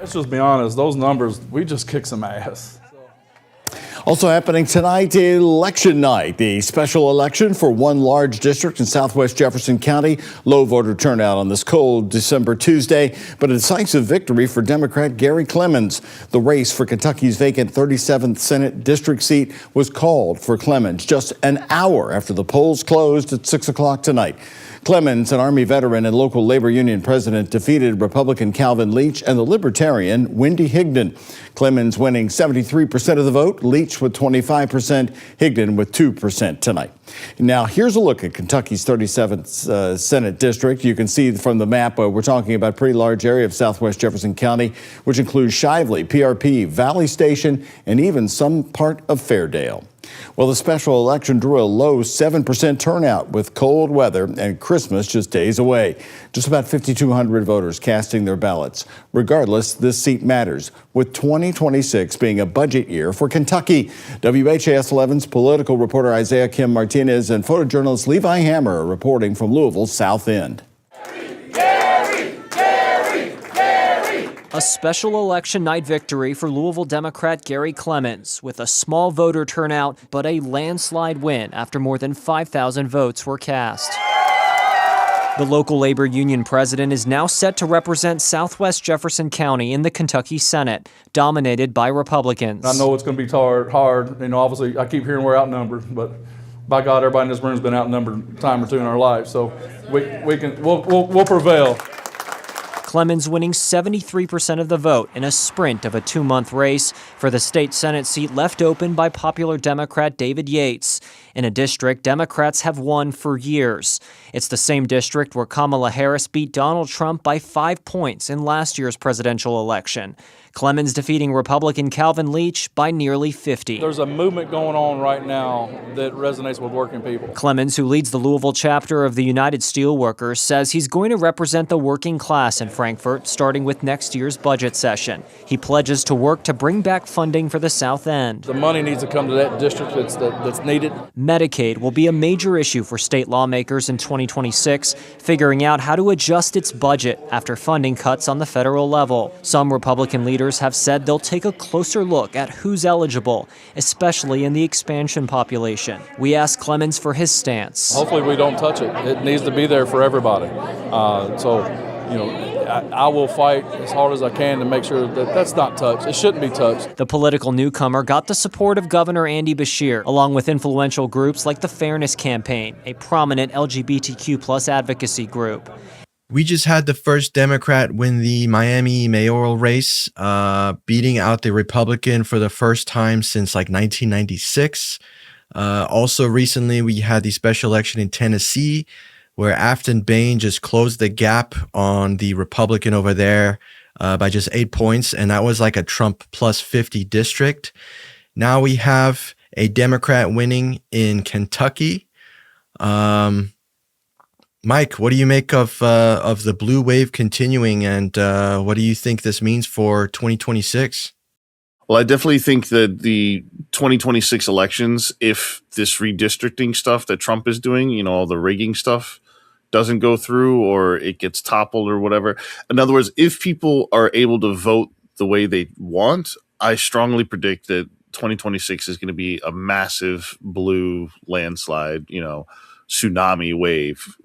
Let's just be honest, those numbers, we just kick some ass. Also happening tonight, election night, the special election for one large district in southwest Jefferson County. Low voter turnout on this cold December Tuesday, but a decisive victory for Democrat Gary Clemens. The race for Kentucky's vacant 37th Senate district seat was called for Clemens just an hour after the polls closed at 6 o'clock tonight. Clemens, an Army veteran and local labor union president, defeated Republican Calvin Leach and the Libertarian Wendy Higdon. Clemens winning 73% of the vote, Leach with 25%, Higdon with 2% tonight. Now, here's a look at Kentucky's 37th Senate district. You can see from the map, we're talking about a pretty large area of southwest Jefferson County, which includes Shively, PRP, Valley Station, and even some part of Fairdale. Well, the special election drew a low 7% turnout with cold weather and Christmas just days away. Just about 5,200 voters casting their ballots. Regardless, this seat matters, with 2026 being a budget year for Kentucky. WHAS 11's political reporter Isaiah Kim Martinez and photojournalist Levi Hammer reporting from Louisville's South End. A special election night victory for Louisville Democrat Gary Clemens, with a small voter turnout but a landslide win after more than 5,000 votes were cast. The local labor union president is now set to represent southwest Jefferson County in the Kentucky Senate, dominated by Republicans. I know it's going to be hard. You know, obviously, I keep hearing we're outnumbered, but by God, everybody in this room has been outnumbered a time or two in our life, so we'll prevail. Clemens winning 73% of the vote in a sprint of a 2-month race for the state Senate seat left open by popular Democrat David Yates, in a district Democrats have won for years. It's the same district where Kamala Harris beat Donald Trump by 5 points in last year's presidential election. Clemens defeating Republican Calvin Leach by nearly 50. There's a movement going on right now that resonates with working people. Clemens, who leads the Louisville chapter of the United Steelworkers, says he's going to represent the working class in Frankfort, starting with next year's budget session. He pledges to work to bring back funding for the South End. The money needs to come to that district that's needed. Medicaid will be a major issue for state lawmakers in 2026, figuring out how to adjust its budget after funding cuts on the federal level. Some Republican leaders have said they'll take a closer look at who's eligible, especially in the expansion population. We asked Clemens for his stance. Hopefully we don't touch it. It needs to be there for everybody. I will fight as hard as I can to make sure that that's not touched. It shouldn't be touched. The political newcomer got the support of Governor Andy Beshear, along with influential groups like the Fairness Campaign, a prominent LGBTQ+ advocacy group. We just had the first Democrat win the Miami mayoral race, beating out the Republican for the first time since like 1996. Also recently, we had the special election in Tennessee, where Afton Bain just closed the gap on the Republican over there by just 8 points. And that was like a Trump plus 50 district. Now we have a Democrat winning in Kentucky. Mike, what do you make of the blue wave continuing, and what do you think this means for 2026? Well, I definitely think that the 2026 elections, if this redistricting stuff that Trump is doing, all the rigging stuff doesn't go through or it gets toppled or whatever. In other words, if people are able to vote the way they want, I strongly predict that 2026 is going to be a massive blue landslide, tsunami wave,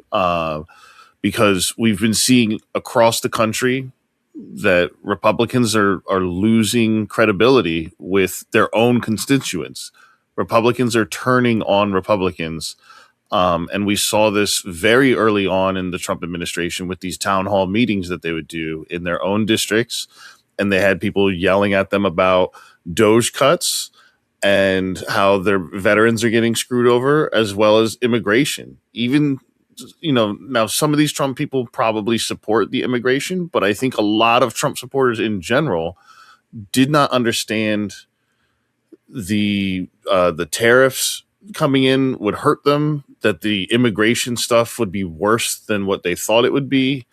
because we've been seeing across the country that Republicans are losing credibility with their own constituents. Republicans are turning on Republicans. And we saw this very early on in the Trump administration with these town hall meetings that they would do in their own districts. And they had people yelling at them about DOJ cuts and how their veterans are getting screwed over, as well as immigration. Even, now some of these Trump people probably support the immigration, but I think a lot of Trump supporters in general did not understand the tariffs coming in would hurt them, that the immigration stuff would be worse than what they thought it would be,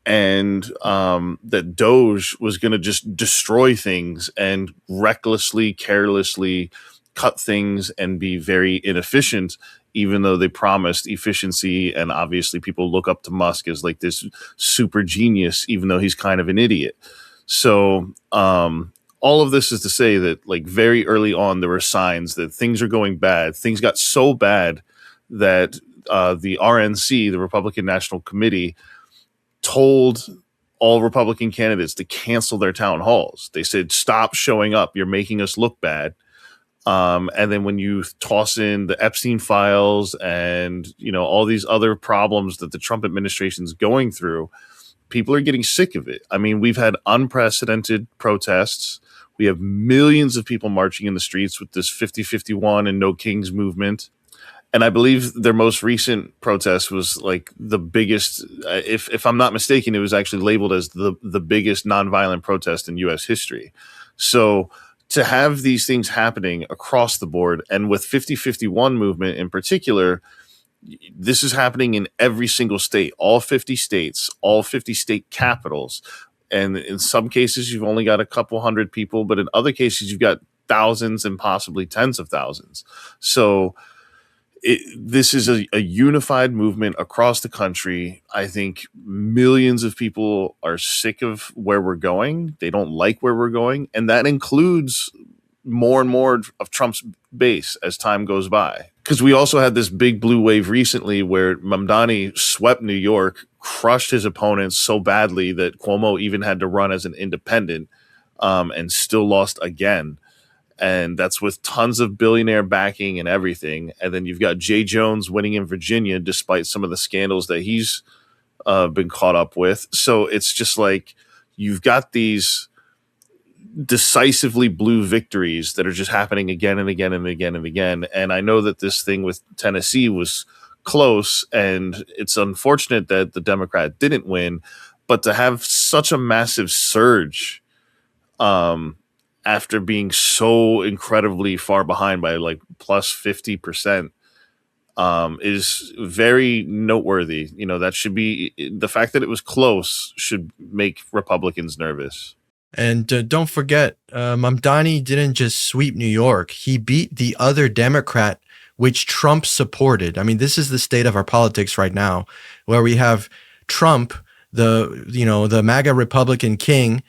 and that DOJ was going to just destroy things and recklessly, carelessly cut things and be very inefficient, even though they promised efficiency. And obviously people look up to Musk as like this super genius, even though he's kind of an idiot. So all of this is to say that, like, very early on, there were signs that things are going bad. Things got so bad that the RNC, the Republican National Committee, told all Republican candidates to cancel their town halls. They said, stop showing up. You're making us look bad. And then when you toss in the Epstein files and, all these other problems that the Trump administration is going through, people are getting sick of it. I mean, we've had unprecedented protests. We have millions of people marching in the streets with this 50-51 and No Kings movement. And I believe their most recent protest was like the biggest, if I'm not mistaken, it was actually labeled as the biggest nonviolent protest in U.S. history. So to have these things happening across the board, and with 50-51 movement in particular, this is happening in every single state, all 50 states, all 50 state capitals. And in some cases, you've only got a couple hundred people, but in other cases, you've got thousands and possibly tens of thousands. So this is a unified movement across the country. I think millions of people are sick of where we're going. They don't like where we're going. And that includes more and more of Trump's base as time goes by. Because we also had this big blue wave recently where Mamdani swept New York, crushed his opponents so badly that Cuomo even had to run as an independent, and still lost again. And that's with tons of billionaire backing and everything. And then you've got Jay Jones winning in Virginia, despite some of the scandals that he's been caught up with. So it's just like you've got these decisively blue victories that are just happening again and again and again and again. And I know that this thing with Tennessee was close, and it's unfortunate that the Democrat didn't win. But to have such a massive surge after being so incredibly far behind by like plus 50%, is very noteworthy. That should be, the fact that it was close should make Republicans nervous. And don't forget, Mamdani didn't just sweep New York. He beat the other Democrat, which Trump supported. I mean, this is the state of our politics right now, where we have Trump, the MAGA Republican king,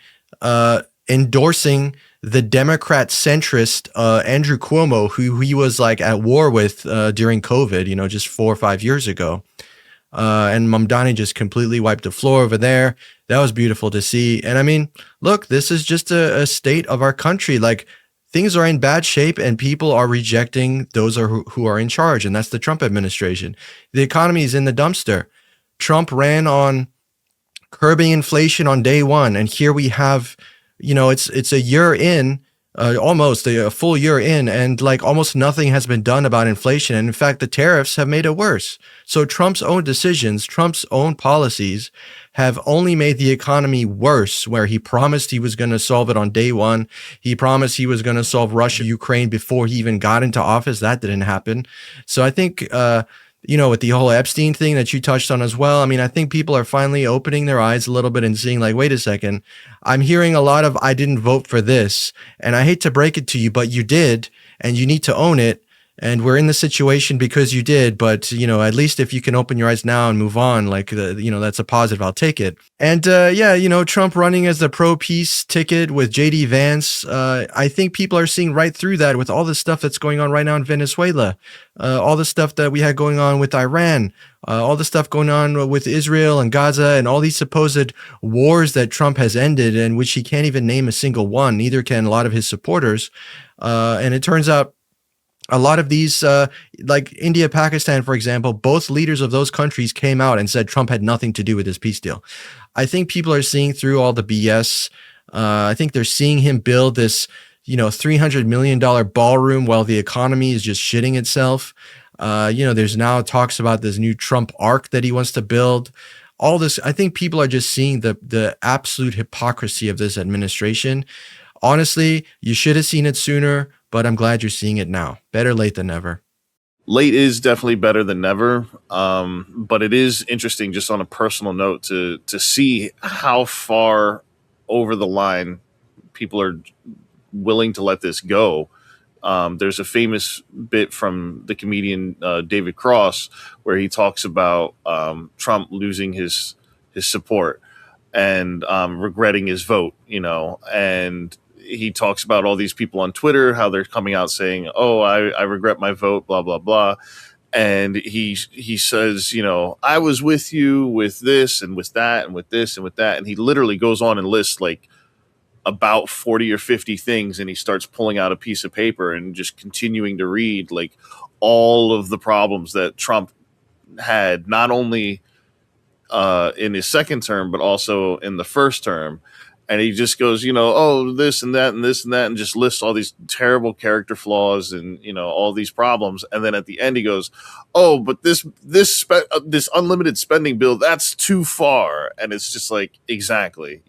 endorsing the Democrat centrist Andrew Cuomo, who he was like at war with during COVID, just 4 or 5 years ago. And Mamdani just completely wiped the floor over there. That was beautiful to see. And I mean, look, this is just a state of our country. Like, things are in bad shape and people are rejecting those who are in charge. And that's the Trump administration. The economy is in the dumpster. Trump ran on curbing inflation on day one. And here we have, it's a year in, almost a full year in, and like almost nothing has been done about inflation. And in fact, the tariffs have made it worse. So Trump's own decisions, Trump's own policies have only made the economy worse, where he promised he was going to solve it on day one. He promised he was going to solve Russia, Ukraine before he even got into office. That didn't happen. So I think, with the whole Epstein thing that you touched on as well, I mean, I think people are finally opening their eyes a little bit and seeing like, wait a second, I'm hearing a lot of, I didn't vote for this. And I hate to break it to you, but you did, and you need to own it. And we're in the situation because you did, but, at least if you can open your eyes now and move on, like, that's a positive, I'll take it. And, Trump running as the pro-peace ticket with JD Vance, I think people are seeing right through that with all the stuff that's going on right now in Venezuela, all the stuff that we had going on with Iran, all the stuff going on with Israel and Gaza, and all these supposed wars that Trump has ended, and which he can't even name a single one, neither can a lot of his supporters. And it turns out, a lot of these, like India, Pakistan, for example, both leaders of those countries came out and said Trump had nothing to do with this peace deal. I think people are seeing through all the BS. I think they're seeing him build this, $300 million ballroom while the economy is just shitting itself. There's now talks about this new Trump arc that he wants to build. All this, I think people are just seeing the absolute hypocrisy of this administration. Honestly, you should have seen it sooner, but I'm glad you're seeing it now. Better late than never. Late is definitely better than never. But it is interesting, just on a personal note, to see how far over the line people are willing to let this go. There's a famous bit from the comedian David Cross where he talks about Trump losing his support. and regretting his vote, and he talks about all these people on Twitter, how they're coming out saying, "Oh, I regret my vote," blah blah blah, and he says, "I was with you with this and with that and with this and with that," and he literally goes on and lists like about 40 or 50 things, and he starts pulling out a piece of paper and just continuing to read like all of the problems that Trump had, not only in his second term, but also in the first term. And he just goes, oh, this and that and this and that, and just lists all these terrible character flaws and, all these problems. And then at the end, he goes, oh, but this unlimited spending bill, that's too far. And it's just like, exactly,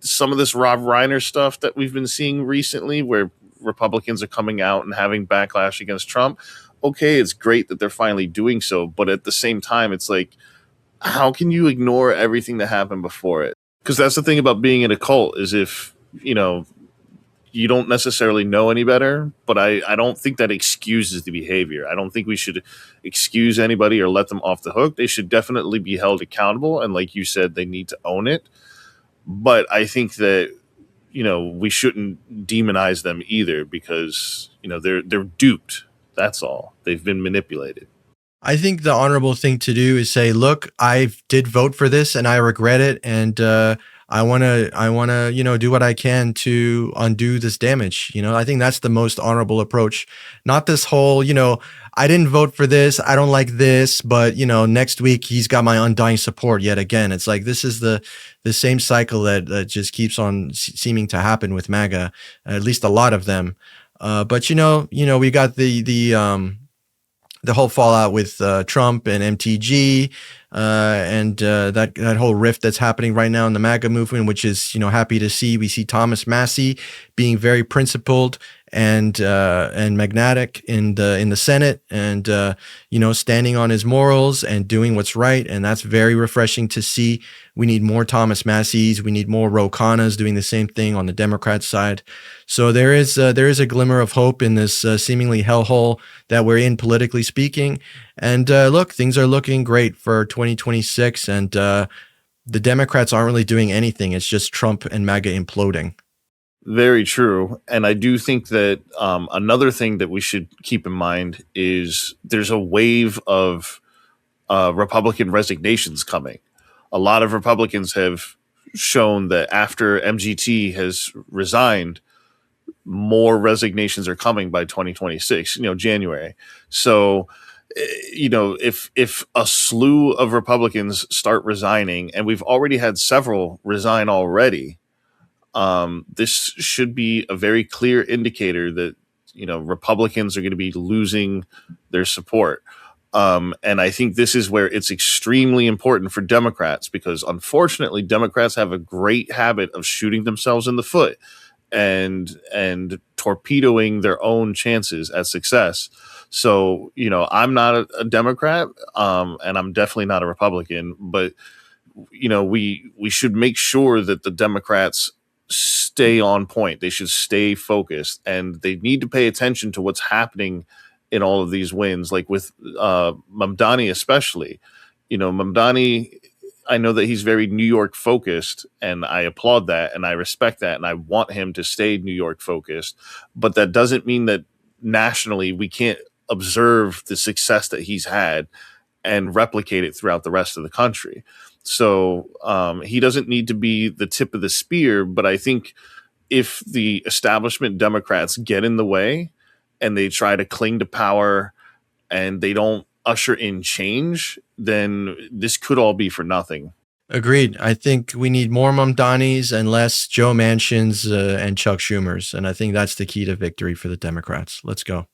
some of this Rob Reiner stuff that we've been seeing recently, where Republicans are coming out and having backlash against Trump. Okay, it's great that they're finally doing so. But at the same time, it's like, how can you ignore everything that happened before it? Because that's the thing about being in a cult, is if, you don't necessarily know any better, but I don't think that excuses the behavior. I don't think we should excuse anybody or let them off the hook. They should definitely be held accountable. And like you said, they need to own it. But I think that, we shouldn't demonize them either, because, they're duped. That's all. They've been manipulated. I think the honorable thing to do is say, look, I did vote for this and I regret it. And I want to, do what I can to undo this damage. I think that's the most honorable approach. Not this whole, I didn't vote for this, I don't like this, but, next week he's got my undying support yet again. It's like, this is the same cycle that just keeps on seeming to happen with MAGA, at least a lot of them. But, we got the whole fallout with Trump and MTG, and that whole rift that's happening right now in the MAGA movement, which is happy to see. We see Thomas Massie being very principled and magnetic in the Senate, and standing on his morals and doing what's right, and that's very refreshing to see. We need more Thomas Massies. We need more Ro Khannas doing the same thing on the Democrat side. So there is a glimmer of hope in this seemingly hellhole that we're in, politically speaking. And look, things are looking great for 2026, and the Democrats aren't really doing anything. It's just Trump and MAGA imploding. Very true. And I do think that another thing that we should keep in mind is there's a wave of Republican resignations coming. A lot of Republicans have shown that after MGT has resigned, more resignations are coming by 2026, January. So, if a slew of Republicans start resigning, and we've already had several resign already, this should be a very clear indicator that, Republicans are going to be losing their support. And I think this is where it's extremely important for Democrats, because unfortunately, Democrats have a great habit of shooting themselves in the foot and torpedoing their own chances at success. So, I'm not a Democrat, and I'm definitely not a Republican, but, we should make sure that the Democrats stay on point. They should stay focused, and they need to pay attention to what's happening in all of these wins, like with Mamdani especially. Mamdani, I know that he's very New York focused, and I applaud that and I respect that, and I want him to stay New York focused. But that doesn't mean that nationally we can't observe the success that he's had and replicate it throughout the rest of the country. So he doesn't need to be the tip of the spear, but I think if the establishment Democrats get in the way and they try to cling to power and they don't usher in change, then this could all be for nothing. Agreed. I think we need more Mamdanis and less Joe Manchins and Chuck Schumers. And I think that's the key to victory for the Democrats. Let's go.